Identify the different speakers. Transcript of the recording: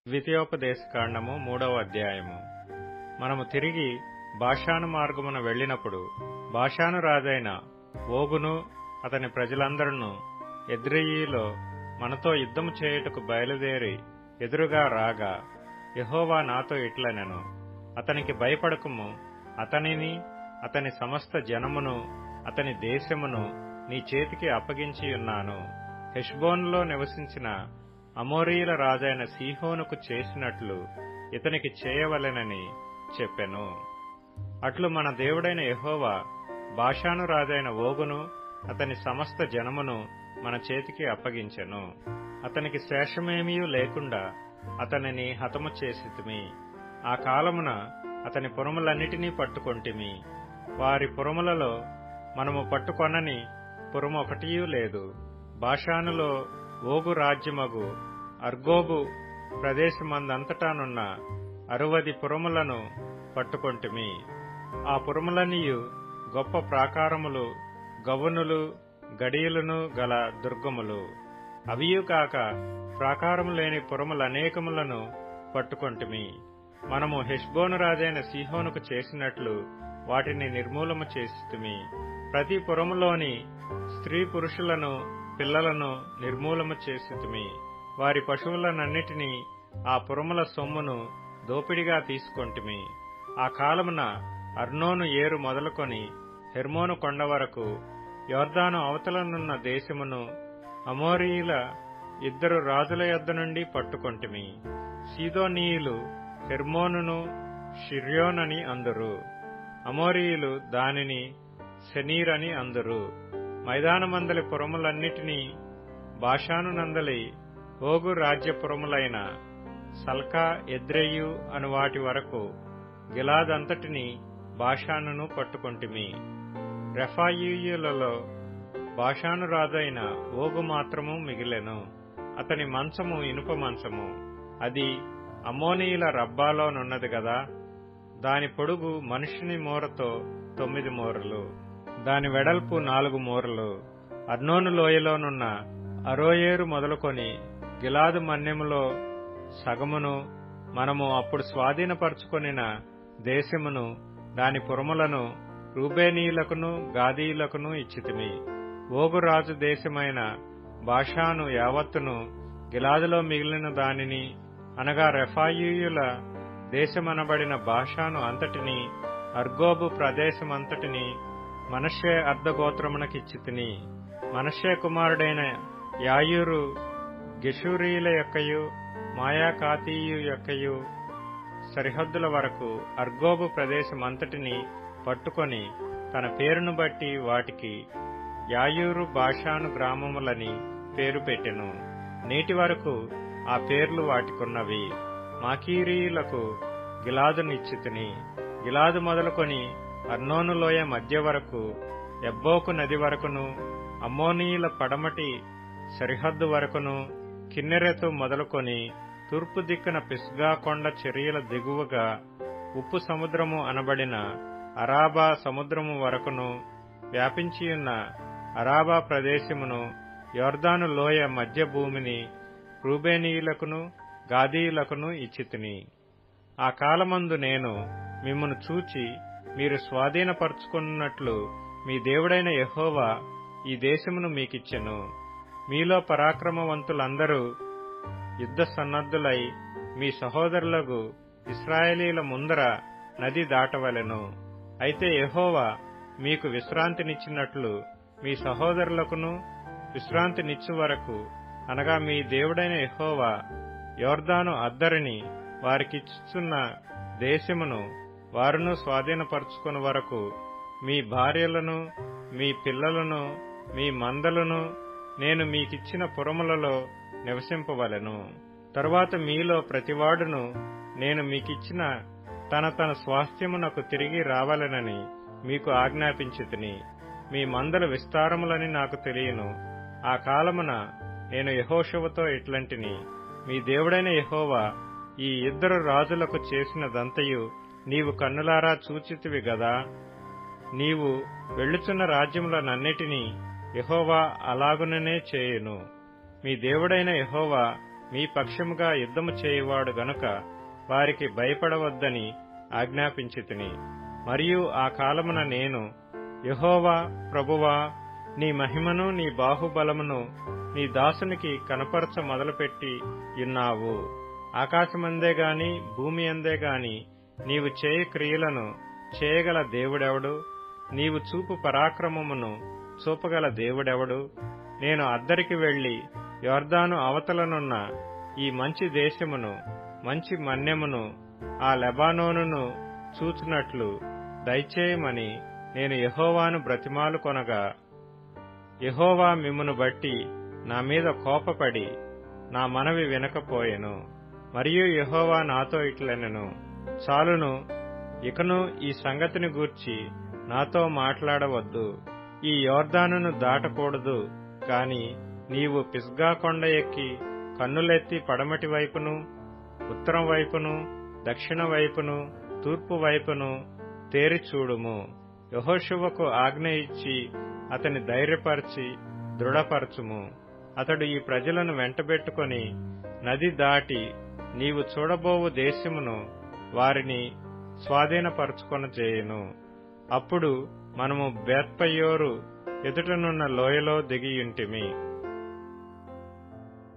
Speaker 1: ద్వితీయోపదేశకాండము 3వ అధ్యాయము. మనము తిరిగి బాషాను మార్గమున వెళ్ళినప్పుడు బాషాను రాజైన ఓగును అతని ప్రజలందరూ ఎద్రెయీలో మనతో యుద్ధము చేయుటకు బయలుదేరి ఎదురుగా రాగా, యెహోవా నాతో ఇట్లనెను, అతనికి భయపడకుము, అతనిని అతని సమస్త జనమును అతని దేశమును నీ చేతికి అప్పగించియున్నాను. హెష్బోనులో నివసించిన అమోరీయుల రాజైన సీహోనుకు చేసినట్లు ఇతనికి చేయవలెనని చెప్పెను. అట్లు మన దేవుడైన యెహోవా బాషాను రాజైన ఓగును అతని సమస్త జనమును మన చేతికి అప్పగించెను. అతనికి శేషమేమీ లేకుండా అతనిని హతము చేసితిమి. ఆ కాలమున అతని పురములన్నిటినీ పట్టుకొంటిమి. వారి పురములలో మనము పట్టుకొనని పురము ఒకటియూ లేదు. బాషానులో ఓగు రాజ్యమగు అర్గోబు ప్రదేశమందంతటానున్న 60 పురములను పట్టుకొంటిమి. ఆ పురములన్నీయు గొప్ప ప్రాకారములు, గవనులు, గడియలను గల దుర్గములు. అవియు కాక ప్రాకారము లేని పురములనేకములను పట్టుకొంటిమి. మనము హెష్బోను రాజైన సీహోనుకు చేసినట్లు వాటిని నిర్మూలము చేసితిమి. ప్రతి పురములోని స్త్రీ పురుషులను పిల్లలను నిర్మూలము చేసితిమి. వారి పశువులనన్నిటినీ ఆ పురముల సొమ్మును దోపిడిగా తీసుకొంటిమి. ఆ కాలమున అర్నోను ఏరు మొదలుకొని హెర్మోను కొండ వరకు యొర్దాను అవతలనున్న దేశమును అమోరీయుల 2 రాజుల యొద్ద నుండి పట్టుకొంటిమి. సీదోనీయులు హెర్మోనును షిర్యోనని అందురు, అమోరీయులు దానిని సెనీర్ అని అందురు. మైదానమందలి పురములన్నిటినీ బాషాను నందలి ఓగు రాజ్యపురములైన సల్కా, ఎద్రెయు అను వాటి వరకు గిలాదంతటిని బాషానును పట్టుకొంటిమి. రెఫాయీయులలో బాషాను రాజైన ఓగు మాత్రము మిగిలెను. అతని మంచము ఇనుప మంచము. అది అమ్మోనీయుల రబ్బాలోనున్నది గదా. దాని పొడుగు మనుషుని మూరతో 9 మూరలు, దాని వెడల్పు 4 మూరలు. అర్నోను లోయలోనున్న అరోయేరు మొదలుకొని గిలాదు మన్యములో సగమును, మనము అప్పుడు స్వాధీనపరచుకొనిన దేశమును దాని పురములను రూబేనీయులకును గాదీయులకును ఇచ్చితిమి. ఓగు రాజు దేశమైన బాషాను యావత్తును, గిలాదులో మిగిలిన దానిని అనగా రెఫాయీయుల దేశమనబడిన బాషాను అంతటిని, అర్గోబు ప్రదేశమంతటిని మనష్షే అర్ధగోత్రమునకిచ్చితిని. మనష్షే కుమారుడైన యాయూరు గెషూరీయుల యొక్కయు మాయాకాతీయు యొక్కయు సరిహద్దుల వరకు అర్గోబు ప్రదేశమంతటిని పట్టుకొని తన పేరును బట్టి వాటికి యాయూరు బాషాను గ్రామములని పేరు పెట్టెను. నేటి వరకు ఆ పేర్లు వాటికున్నవి. మాకీరీయులకు గిలాదునిచ్చితిని. గిలాదు మొదలుకొని అర్నోను లోయ మధ్య వరకు ఎబ్బోకు నది వరకును, అమ్మోనీయుల పడమటి సరిహద్దు వరకును, కిన్నెరెతు మొదలుకొని తూర్పు దిక్కున పిస్గా కొండ చర్యల దిగువగా ఉప్పు సముద్రము అనబడిన అరాబా సముద్రము వరకును వ్యాపించియున్న అరాబా ప్రదేశమును, యొర్దాను లోయ మధ్య భూమిని రూబేనీయులకును గాదీయులకును ఇచ్చితిని. ఆ కాలమందు నేను మిమ్మును చూచి మీరు స్వాధీనపరచుకున్నట్లు మీ దేవుడైన యెహోవా ఈ దేశమును మీకిచ్చెను. మీలో పరాక్రమవంతులందరూ యుద్ధ సన్నద్ధులై మీ సహోదరులకు ఇశ్రాయేలీల ముందర నది దాటవలెను. అయితే యెహోవా మీకు విశ్రాంతినిచ్చినట్లు మీ సహోదరులకును విశ్రాంతినిచ్చు వరకు, అనగా మీ దేవుడైన యెహోవా యొర్దాను అద్దరిని వారికిచ్చుచున్న దేశమును వారును స్వాధీనపరచుకుని వరకు మీ భార్యలను, మీ పిల్లలను, మీ మందలను నేను మీకిచ్చిన పురములలో నివసింపవలెను. తరువాత మీలో ప్రతివాడును నేను మీకిచ్చిన తన స్వాస్థ్యమునకు తిరిగి రావాలనని మీకు ఆజ్ఞాపించితిని. మీ మందల విస్తారములని నాకు తెలియను. ఆ కాలమున నేను యెహోషువతో ఇట్లంటిని, మీ దేవుడైన యెహోవా ఈ 2 రాజులకు చేసినదంతయు నీవు కన్నులారా చూచితివి గదా. నీవు వెళ్ళుచున్న రాజ్యములనన్నిటినీ యెహోవా అలాగుననే చేయును. మీ దేవుడైన యెహోవా మీ పక్షముగా యుద్ధము చేయువాడు గనుక వారికి భయపడవద్దని ఆజ్ఞాపించితిని. మరియు ఆ కాలమున నేను, యెహోవా ప్రభువా, నీ మహిమను నీ బాహుబలమును నీ దాసునికి కనపరచ మొదలుపెట్టి యున్నావు. ఆకాశమందే గాని భూమి అందే గాని నీవు చేయు క్రియలను చేయగల దేవుడెవడు? నీవు చూపు పరాక్రమమును చూపగల దేవుడెవడు? నేను అద్దరికి వెళ్లి యొర్దాను అవతలనున్న ఈ మంచి దేశమును, మంచి మన్యమును, ఆ లెబానోనును చూచునట్లు దయచేయమని నేను యెహోవాను బ్రతిమాలు కొనగా, యెహోవా మిమ్మును బట్టి నా మీద కోపపడి నా మనవి వినకపోయెను. మరియు యెహోవా నాతో ఇట్లనెను, చాలును, ఇకను ఈ సంగతిని గూర్చి నాతో మాట్లాడవద్దు. ఈ యొర్దానును దాటకూడదు. కాని నీవు పిస్గా కొండ ఎక్కి కన్నులెత్తి పడమటి వైపును, ఉత్తరం వైపును, దక్షిణ వైపును, తూర్పు వైపును తేరి చూడుము. యెహోషువకు ఆజ్ఞ ఇచ్చి అతని ధైర్యపరచి దృఢపరచుము. అతడు ఈ ప్రజలను వెంటబెట్టుకొని నది దాటి నీవు చూడబోవు దేశమును వారిని స్వాధీనపరచుకొనజేయును. అప్పుడు మనము బేత్పయోరు ఎదుటనున్న లోయలో దిగియుంటిమి.